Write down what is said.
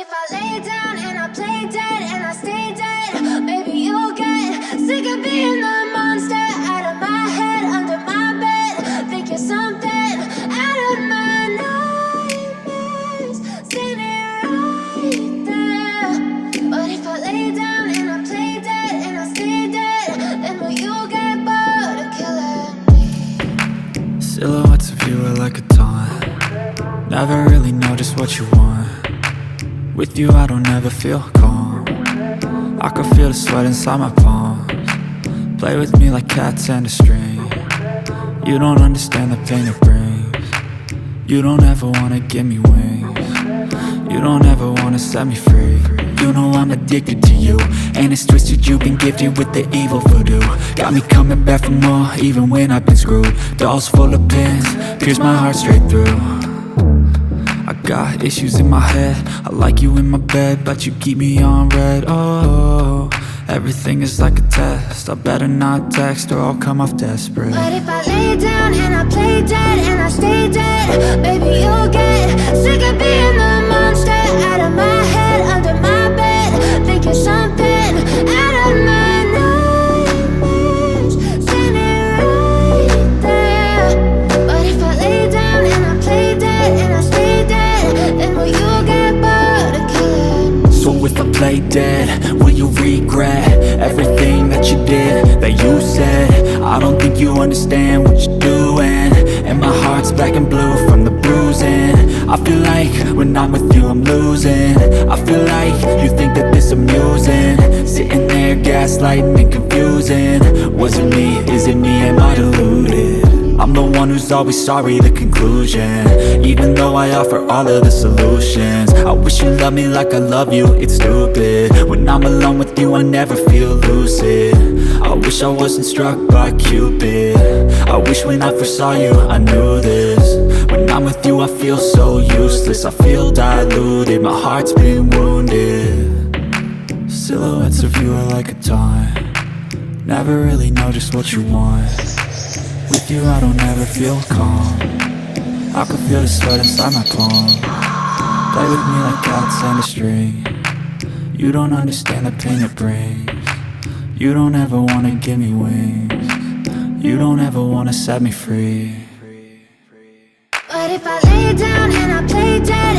if I lay down and I play dead and I stay dead, maybe you'll get sick of being the monster out of my head, under my bed, thinking something out of my nightmares, standing right there. But if I lay down and I play dead and I stay dead, then will you get bored of killing me? Silhouettes of you are like a taunt. Never really know just what you want. With you I don't ever feel calm. I can feel the sweat inside my palms. Play with me like cats and a string. You don't understand the pain it brings. You don't ever wanna give me wings. You don't ever wanna set me free. You know I'm addicted to you, and it's twisted, you've been gifted with the evil voodoo. Got me coming back for more, even when I've been screwed. Dolls full of pins, pierce my heart straight through. I got issues in my head, I like you in my bed, but you keep me on red. Oh, everything is like a test, I better not text or I'll come off desperate. But if I lay down and I play dead and I stay dead, baby you'll get sick of being the monster out of my head, under my bed, thinking something out of my nightmares, standing right there. But if I lay down and I play dead and I stay dead, then will you get bored of killing me? So if I play dead, will you regret everything that you did, that you said? I don't think you understand what you're doing, and my heart's black and blue from the bruising. I feel like when I'm with you I'm losing. I feel like you think that this amusing, sitting there gaslighting and confusing. Was it me? Is it me? Am I deluded? I'm the one who's always sorry, the conclusion, even though I offer all of the solutions. I wish you loved me like I love you, it's stupid. When I'm alone with you I never feel lucid. I wish I wasn't struck by Cupid. I wish when I first saw you I knew this. When I'm with you I feel so useless, I feel diluted, my heart's been wounded. Silhouettes of you are like a taunt. Never really know just what you want. With you I don't ever feel calm. I can feel the sweat inside my palm. Play with me like cats and a string. You don't understand the pain it brings. You don't ever wanna give me wings. You don't ever wanna set me free. But if I lay down and I play dead